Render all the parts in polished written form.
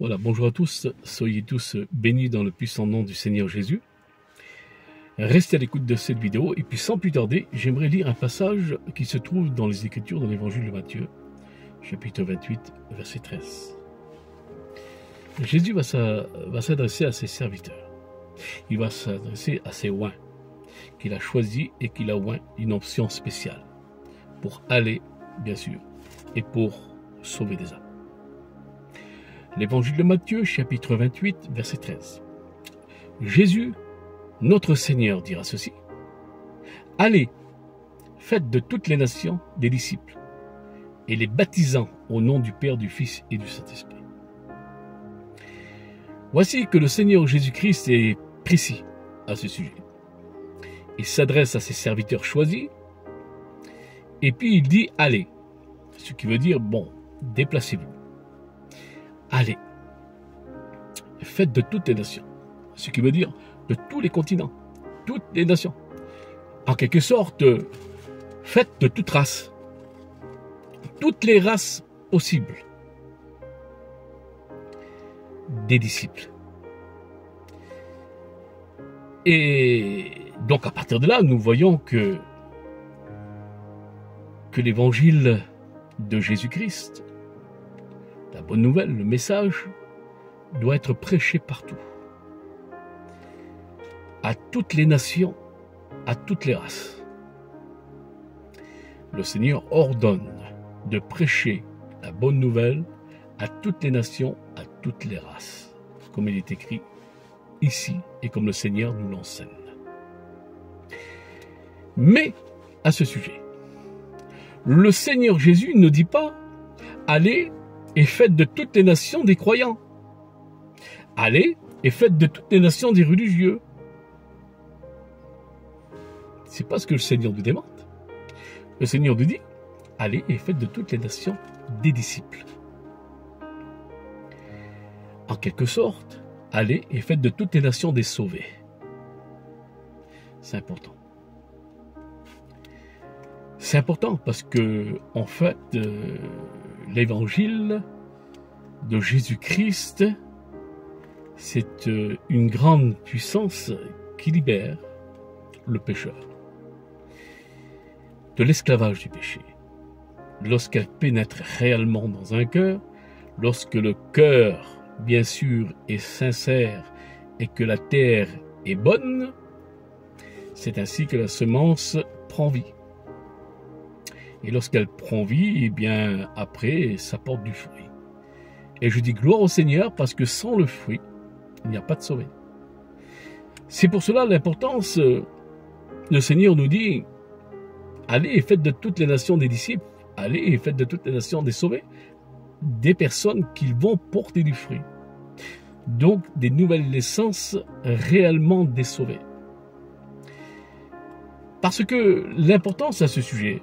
Voilà, bonjour à tous, soyez tous bénis dans le puissant nom du Seigneur Jésus. Restez à l'écoute de cette vidéo et puis sans plus tarder, j'aimerais lire un passage qui se trouve dans les Écritures, dans l'Évangile de Matthieu, chapitre 28, verset 13. Jésus va s'adresser à ses serviteurs. Il va s'adresser à ses oints, qu'il a choisis et qu'il a oint une option spéciale pour aller, bien sûr, et pour sauver des âmes. L'Évangile de Matthieu, chapitre 28, verset 13. Jésus, notre Seigneur, dira ceci. Allez, faites de toutes les nations des disciples, et les baptisant au nom du Père, du Fils et du Saint-Esprit. Voici que le Seigneur Jésus-Christ est précis à ce sujet. Il s'adresse à ses serviteurs choisis, et puis il dit « allez », ce qui veut dire « bon, déplacez-vous ». Allez, faites de toutes les nations, ce qui veut dire de tous les continents, toutes les nations. En quelque sorte, faites de toute race, toutes les races possibles, des disciples. Et donc à partir de là, nous voyons que l'évangile de Jésus-Christ, la bonne nouvelle, le message, doit être prêché partout. À toutes les nations, à toutes les races. Le Seigneur ordonne de prêcher la bonne nouvelle à toutes les nations, à toutes les races. Comme il est écrit ici et comme le Seigneur nous l'enseigne. Mais, à ce sujet, le Seigneur Jésus ne dit pas « Allez et faites de toutes les nations des croyants. Allez et faites de toutes les nations des religieux. » C'est pas ce que le Seigneur nous demande. Le Seigneur nous dit, allez et faites de toutes les nations des disciples. En quelque sorte, allez et faites de toutes les nations des sauvés. C'est important. C'est important parce que, en fait, l'évangile de Jésus-Christ, c'est une grande puissance qui libère le pécheur de l'esclavage du péché. Lorsqu'elle pénètre réellement dans un cœur, lorsque le cœur, bien sûr, est sincère et que la terre est bonne, c'est ainsi que la semence prend vie. Et lorsqu'elle prend vie, eh bien, après, ça porte du fruit. Et je dis gloire au Seigneur parce que sans le fruit, il n'y a pas de sauvé. C'est pour cela l'importance, le Seigneur nous dit, allez et faites de toutes les nations des disciples, allez et faites de toutes les nations des sauvés, des personnes qui vont porter du fruit. Donc, des nouvelles naissances réellement des sauvés. Parce que l'importance à ce sujet,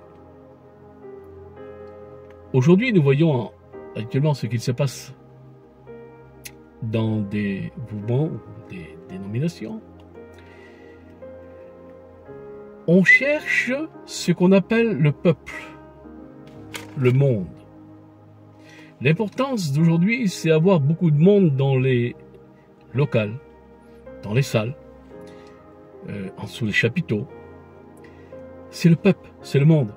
aujourd'hui, nous voyons actuellement ce qu'il se passe dans des mouvements, des dénominations. On cherche ce qu'on appelle le peuple, le monde. L'importance d'aujourd'hui, c'est avoir beaucoup de monde dans les locales, dans les salles, en dessous des chapiteaux. C'est le peuple, c'est le monde.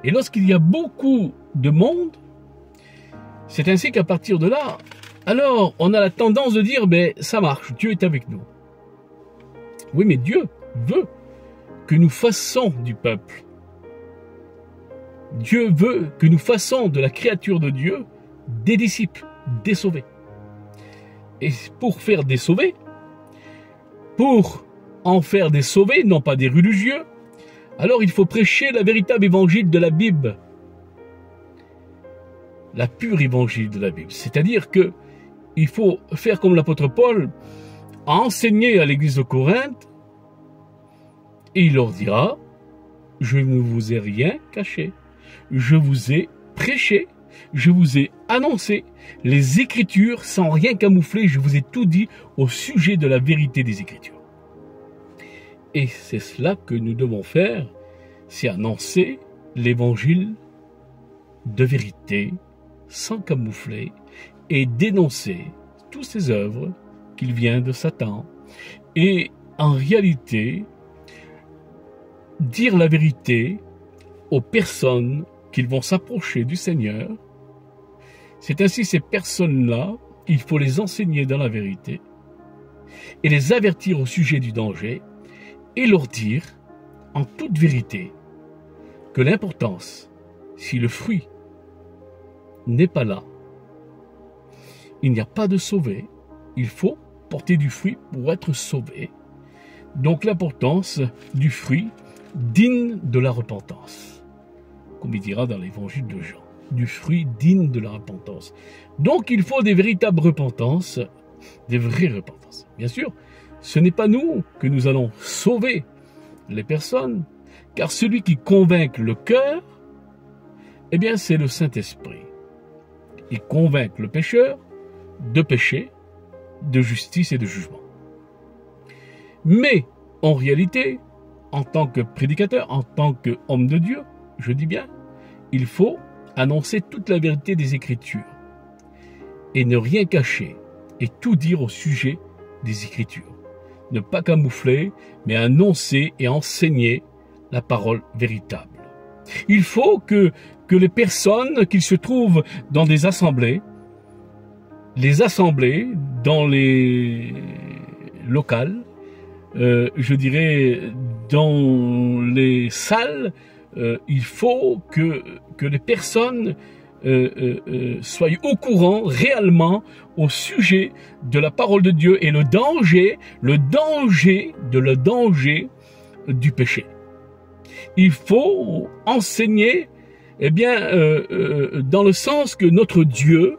Et lorsqu'il y a beaucoup de monde, c'est ainsi qu'à partir de là, alors on a la tendance de dire, ben ça marche, Dieu est avec nous. Oui, mais Dieu veut que nous fassions du peuple. Dieu veut que nous fassions de la créature de Dieu des disciples, des sauvés. Et pour faire des sauvés, pour en faire des sauvés, non pas des religieux, alors il faut prêcher la véritable évangile de la Bible. La pure évangile de la Bible. C'est-à-dire que il faut faire comme l'apôtre Paul a enseigné à l'église de Corinthe et il leur dira, je ne vous ai rien caché, je vous ai prêché, je vous ai annoncé les Écritures sans rien camoufler, je vous ai tout dit au sujet de la vérité des Écritures. Et c'est cela que nous devons faire, c'est annoncer l'évangile de vérité, sans camoufler, et dénoncer toutes ses œuvres, qu'il vient de Satan. Et en réalité, dire la vérité aux personnes qui vont s'approcher du Seigneur, c'est ainsi ces personnes-là, il faut les enseigner dans la vérité et les avertir au sujet du danger et leur dire en toute vérité que l'importance, si le fruit n'est pas là, il n'y a pas de sauvé, il faut porter du fruit pour être sauvé. Donc l'importance du fruit digne de la repentance, comme il dira dans l'évangile de Jean, du fruit digne de la repentance. Donc il faut des véritables repentances, des vraies repentances. Bien sûr, ce n'est pas nous que nous allons sauver les personnes, car celui qui convainc le cœur, eh bien c'est le Saint-Esprit. Il convainc le pécheur de péché, de justice et de jugement. Mais, en réalité, en tant que prédicateur, en tant qu'homme de Dieu, je dis bien, il faut annoncer toute la vérité des Écritures et ne rien cacher et tout dire au sujet des Écritures. Ne pas camoufler, mais annoncer et enseigner la parole véritable. Il faut que les personnes qui se trouvent dans des assemblées, les assemblées dans les locales, je dirais dans les salles, il faut que les personnes soient au courant réellement au sujet de la parole de Dieu et le danger du péché. Il faut enseigner, eh bien, dans le sens que notre Dieu,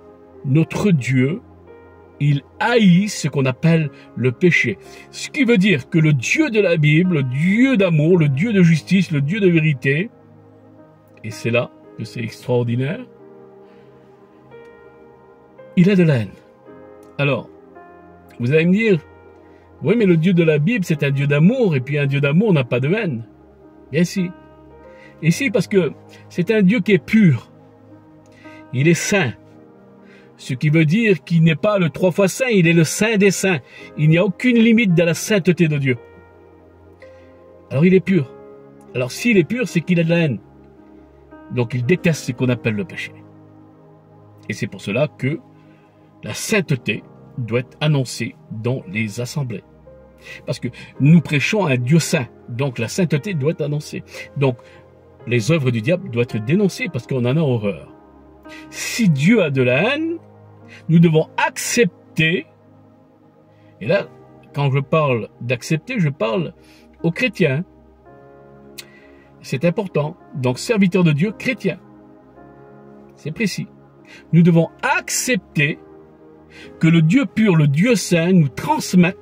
il haït ce qu'on appelle le péché. Ce qui veut dire que le Dieu de la Bible, le Dieu d'amour, le Dieu de justice, le Dieu de vérité, et c'est là que c'est extraordinaire, il a de la haine. Alors, vous allez me dire, oui, mais le Dieu de la Bible, c'est un Dieu d'amour, et puis un Dieu d'amour n'a pas de haine. Bien si. Et si, parce que c'est un Dieu qui est pur. Il est saint. Ce qui veut dire qu'il n'est pas le 3 fois saint, il est le saint des saints. Il n'y a aucune limite dans la sainteté de Dieu. Alors il est pur. Alors s'il est pur, c'est qu'il a de la haine. Donc il déteste ce qu'on appelle le péché. Et c'est pour cela que la sainteté doit être annoncée dans les assemblées. Parce que nous prêchons un Dieu saint. Donc la sainteté doit être annoncée. Donc les œuvres du diable doivent être dénoncées parce qu'on en a horreur. Si Dieu a de la haine, nous devons accepter, et là, quand je parle d'accepter, je parle aux chrétiens. C'est important. Donc, serviteurs de Dieu, chrétiens. C'est précis. Nous devons accepter que le Dieu pur, le Dieu saint, nous transmette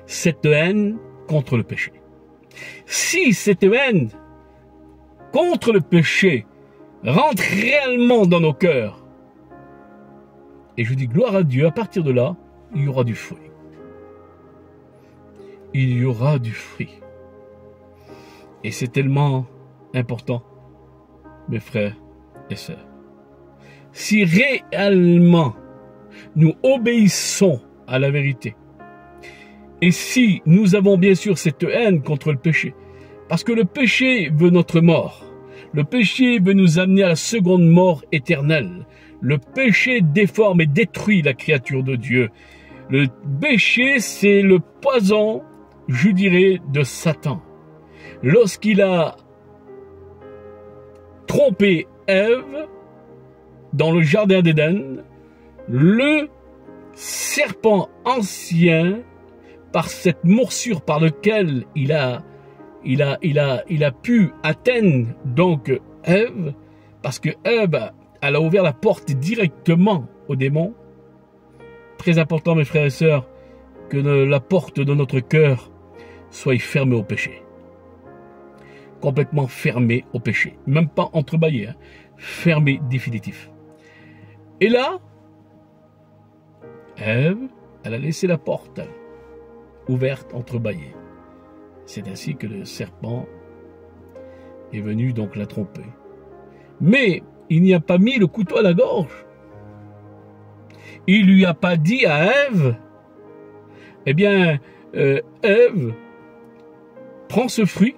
cette haine contre le péché. Si cette haine contre le péché rentre réellement dans nos cœurs, et je dis gloire à Dieu, à partir de là, il y aura du fruit. Il y aura du fruit. Et c'est tellement important, mes frères et sœurs. Si réellement nous obéissons à la vérité, et si nous avons bien sûr cette haine contre le péché, parce que le péché veut notre mort, le péché veut nous amener à la seconde mort éternelle. Le péché déforme et détruit la créature de Dieu. Le péché, c'est le poison, je dirais, de Satan. Lorsqu'il a trompé Ève dans le jardin d'Éden, le serpent ancien, par cette morsure par laquelle il a pu atteindre donc Ève, parce que Ève, elle a ouvert la porte directement au démon. Très important, mes frères et sœurs, que la porte de notre cœur soit fermée au péché. Complètement fermée au péché. Même pas entrebâillée, fermée définitif. Et là, Ève, elle a laissé la porte ouverte, entrebâillée. C'est ainsi que le serpent est venu donc la tromper. Mais il n'y a pas mis le couteau à la gorge. il lui a pas dit à Ève, eh bien, Ève, prends ce fruit,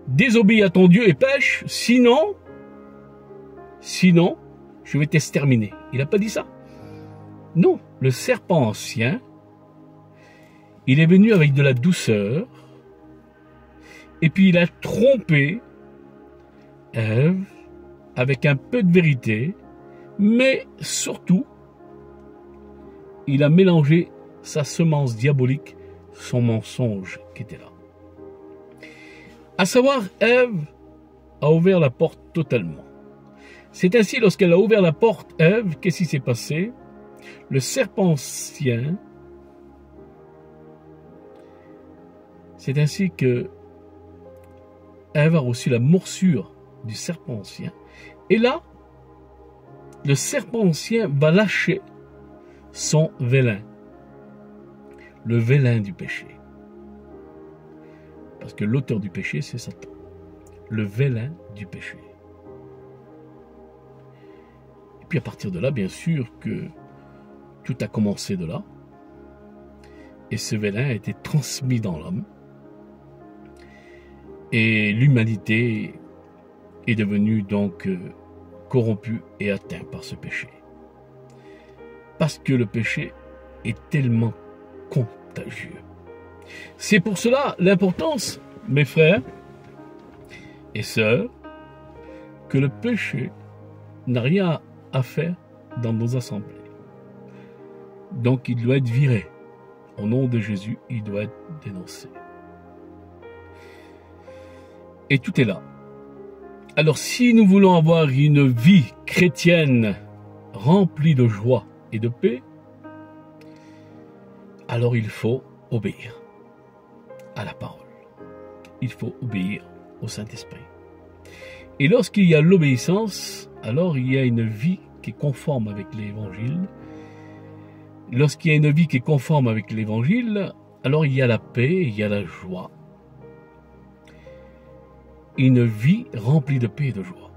désobéis à ton Dieu et pêche, sinon, je vais t'exterminer. Il n'a pas dit ça. Non, le serpent ancien, il est venu avec de la douceur, et puis il a trompé Ève avec un peu de vérité, mais surtout, il a mélangé sa semence diabolique, son mensonge qui était là. À savoir, Ève a ouvert la porte totalement. C'est ainsi, lorsqu'elle a ouvert la porte, Ève, qu'est-ce qui s'est passé? Le serpent ancien, c'est ainsi que Ève a reçu la morsure du serpent ancien. Et là, le serpent ancien va lâcher son vélin, le vélin du péché. Parce que l'auteur du péché, c'est Satan. Le vélin du péché. Et puis à partir de là, bien sûr que tout a commencé de là. Et ce vélin a été transmis dans l'homme. Et l'humanité est devenue donc corrompue et atteinte par ce péché. Parce que le péché est tellement contagieux. C'est pour cela l'importance, mes frères et sœurs, que le péché n'a rien à faire dans nos assemblées. Donc il doit être viré. Au nom de Jésus, il doit être dénoncé. Et tout est là. Alors si nous voulons avoir une vie chrétienne remplie de joie et de paix, alors il faut obéir à la parole. Il faut obéir au Saint-Esprit. Et lorsqu'il y a l'obéissance, alors il y a une vie qui est conforme avec l'Évangile. Lorsqu'il y a une vie qui est conforme avec l'Évangile, alors il y a la paix, il y a la joie. Une vie remplie de paix et de joie.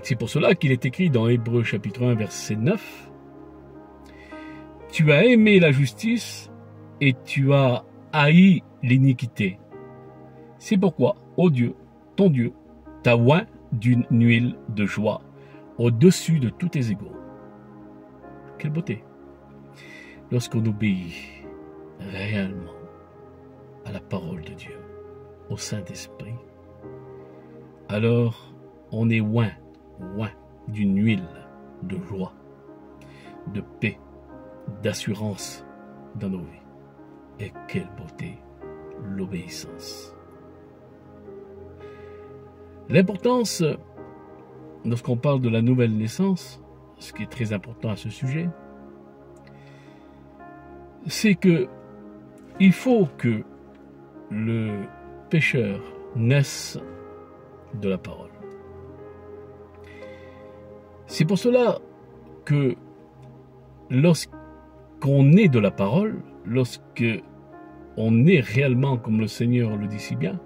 C'est pour cela qu'il est écrit dans Hébreux chapitre 1, verset 9, « Tu as aimé la justice et tu as haï l'iniquité. C'est pourquoi, ô Dieu, ton Dieu, t'a oint d'une huile de joie au-dessus de tous tes égaux. » Quelle beauté! Lorsqu'on obéit réellement à la parole de Dieu, au Saint-Esprit, alors on est oint d'une huile de joie, de paix, d'assurance dans nos vies. Et quelle beauté, l'obéissance. L'importance, lorsqu'on parle de la nouvelle naissance, ce qui est très important à ce sujet, c'est que il faut que le pécheur naisse de la parole. C'est pour cela que lorsqu'on est de la parole, lorsqu'on est réellement, comme le Seigneur le dit si bien,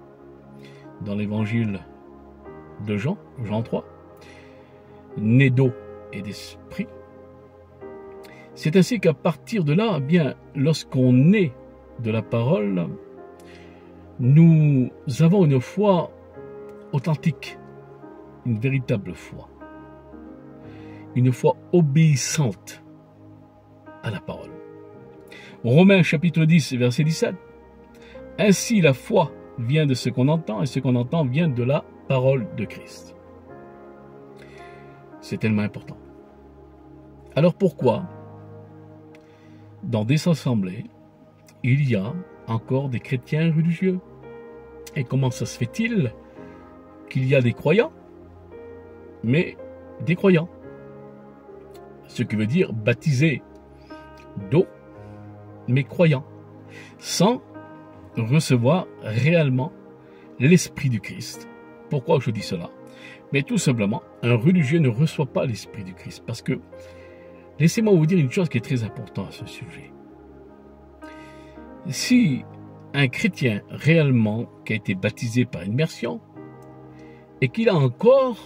dans l'évangile de Jean 3, né d'eau et d'esprit, c'est ainsi qu'à partir de là, eh bien, lorsqu'on est de la parole, nous avons une foi authentique, une véritable foi, une foi obéissante à la parole. Romains chapitre 10, verset 17. Ainsi la foi vient de ce qu'on entend, et ce qu'on entend vient de la parole de Christ. C'est tellement important. Alors pourquoi, dans des assemblées, il y a encore des chrétiens religieux? Et comment ça se fait-il qu'il y a des croyants, mais des croyants? Ce qui veut dire baptisés d'eau, mais croyants, sans recevoir réellement l'Esprit du Christ. Pourquoi je dis cela? Mais tout simplement, un religieux ne reçoit pas l'Esprit du Christ. Parce que, laissez-moi vous dire une chose qui est très importante à ce sujet. Si un chrétien réellement qui a été baptisé par immersion et qu'il a encore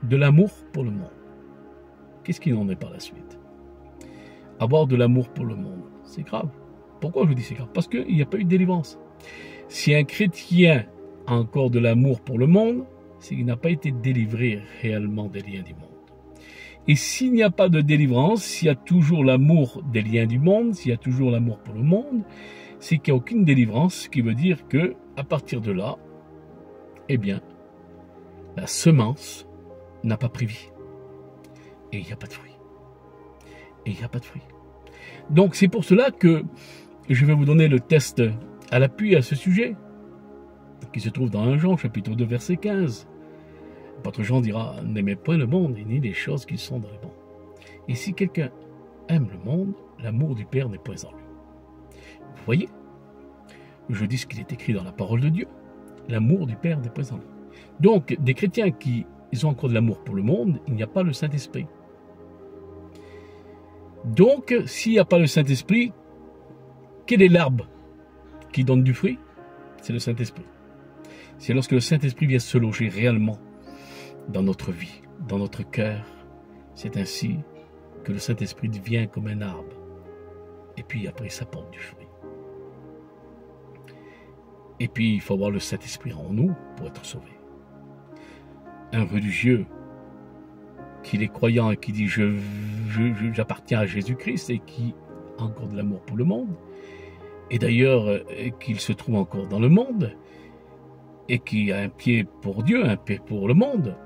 de l'amour pour le monde, qu'est-ce qu'il en est par la suite? Avoir de l'amour pour le monde, c'est grave. Pourquoi je vous dis c'est grave? Parce qu'il n'y a pas eu de délivrance. Si un chrétien a encore de l'amour pour le monde, c'est qu'il n'a pas été délivré réellement des liens du monde. Et s'il n'y a pas de délivrance, s'il y a toujours l'amour des liens du monde, s'il y a toujours l'amour pour le monde, c'est qu'il n'y a aucune délivrance, ce qui veut dire que à partir de là, eh bien, la semence n'a pas pris vie. Et il n'y a pas de fruit. Et il n'y a pas de fruit. Donc c'est pour cela que je vais vous donner le test à l'appui à ce sujet, qui se trouve dans 1 Jean, chapitre 2, verset 15. Votre Jean dira, n'aimez point le monde, ni les choses qui sont dans le monde. Et si quelqu'un aime le monde, l'amour du Père n'est point en lui. Vous voyez, je dis ce qu'il est écrit dans la parole de Dieu. L'amour du Père n'est point en lui. Donc, des chrétiens qui ont encore de l'amour pour le monde, il n'y a pas le Saint-Esprit. Donc, s'il n'y a pas le Saint-Esprit, quel est l'arbre qui donne du fruit? C'est le Saint-Esprit. C'est lorsque le Saint-Esprit vient se loger réellement dans notre vie, dans notre cœur. C'est ainsi que le Saint-Esprit devient comme un arbre. Et puis après, ça porte du fruit. Et puis, il faut avoir le Saint-Esprit en nous pour être sauvé. Un religieux qui est croyant et qui dit j'appartiens à Jésus-Christ et qui a encore de l'amour pour le monde, et d'ailleurs qu'il se trouve encore dans le monde, et qui a un pied pour Dieu, un pied pour le monde,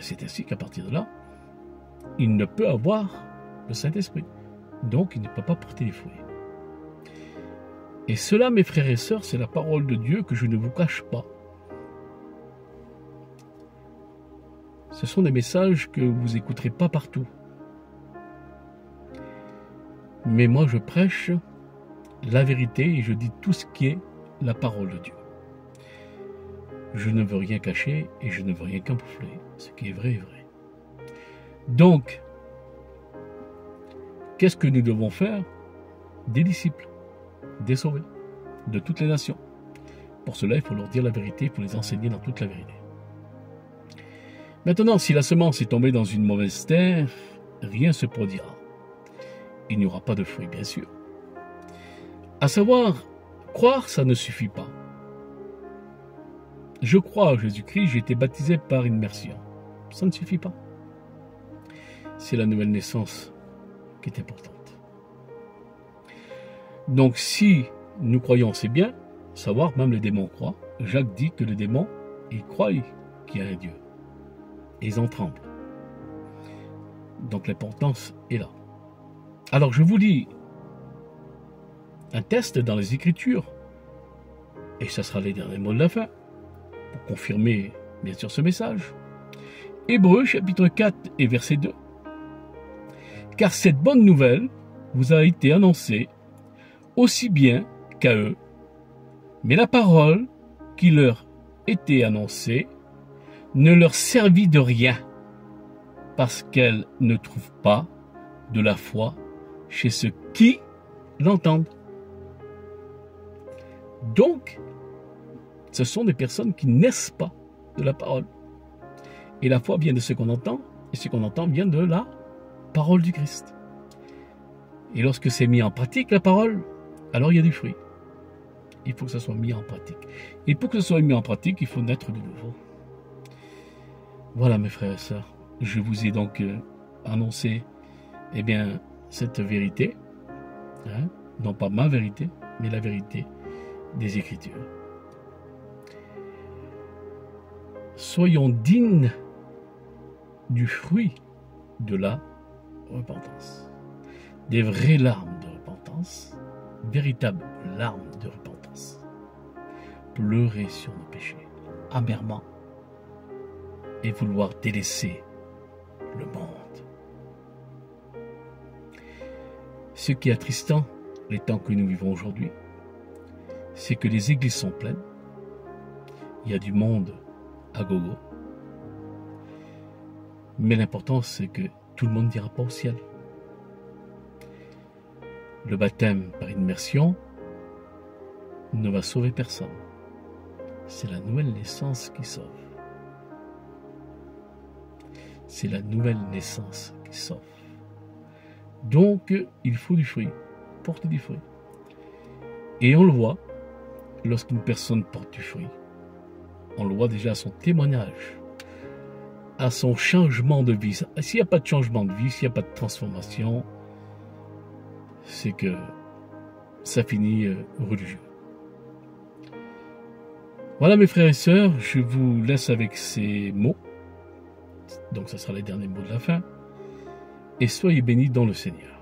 c'est ainsi qu'à partir de là, il ne peut avoir le Saint-Esprit. Donc il ne peut pas porter les fruits. Et cela, mes frères et sœurs, c'est la parole de Dieu que je ne vous cache pas. Ce sont des messages que vous n'écouterez pas partout. Mais moi, je prêche la vérité et je dis tout ce qui est la parole de Dieu. Je ne veux rien cacher et je ne veux rien camoufler. Ce qui est vrai est vrai. Donc, qu'est-ce que nous devons faire? Des disciples, des sauvés, de toutes les nations. Pour cela, il faut leur dire la vérité, il faut les enseigner dans toute la vérité. Maintenant, si la semence est tombée dans une mauvaise terre, rien ne se produira. Il n'y aura pas de fruits, bien sûr. À savoir, croire, ça ne suffit pas. Je crois à Jésus-Christ, j'ai été baptisé par immersion. Ça ne suffit pas. C'est la nouvelle naissance qui est importante. Donc, si nous croyons, c'est bien, savoir, même les démons croient. Jacques dit que les démons, ils croient qu'il y a un Dieu. Et ils en tremblent. Donc l'importance est là. Alors je vous lis un test dans les Écritures, et ça sera les derniers mots de la fin, pour confirmer bien sûr ce message. Hébreux chapitre 4 et verset 2. Car cette bonne nouvelle vous a été annoncée aussi bien qu'à eux, mais la parole qui leur était annoncée ne leur servit de rien, parce qu'elle ne trouve pas de la foi chez ceux qui l'entendent. Donc, ce sont des personnes qui naissent pas de la parole. Et la foi vient de ce qu'on entend, et ce qu'on entend vient de la parole du Christ. Et lorsque c'est mis en pratique, la parole, alors il y a du fruit. Il faut que ça soit mis en pratique. Et pour que ce soit mis en pratique, il faut naître de nouveau. Voilà mes frères et sœurs, je vous ai donc annoncé cette vérité, hein, non pas ma vérité, mais la vérité des Écritures. Soyons dignes du fruit de la repentance, des vraies larmes de repentance, véritables larmes de repentance. Pleurer sur nos péchés, amèrement, et vouloir délaisser le monde. Ce qui est attristant, les temps que nous vivons aujourd'hui, c'est que les églises sont pleines, il y a du monde à gogo, mais l'important c'est que tout le monde n'ira pas au ciel. Le baptême par immersion ne va sauver personne. C'est la nouvelle naissance qui sauve. c'est la nouvelle naissance qui s'offre. Donc, il faut du fruit, porter du fruit. Et on le voit, lorsqu'une personne porte du fruit, on le voit déjà à son témoignage, à son changement de vie. S'il n'y a pas de changement de vie, s'il n'y a pas de transformation, c'est que ça finit religieux. Voilà mes frères et sœurs, je vous laisse avec ces mots. Donc ça sera les derniers mots de la fin. Et soyez bénis dans le Seigneur.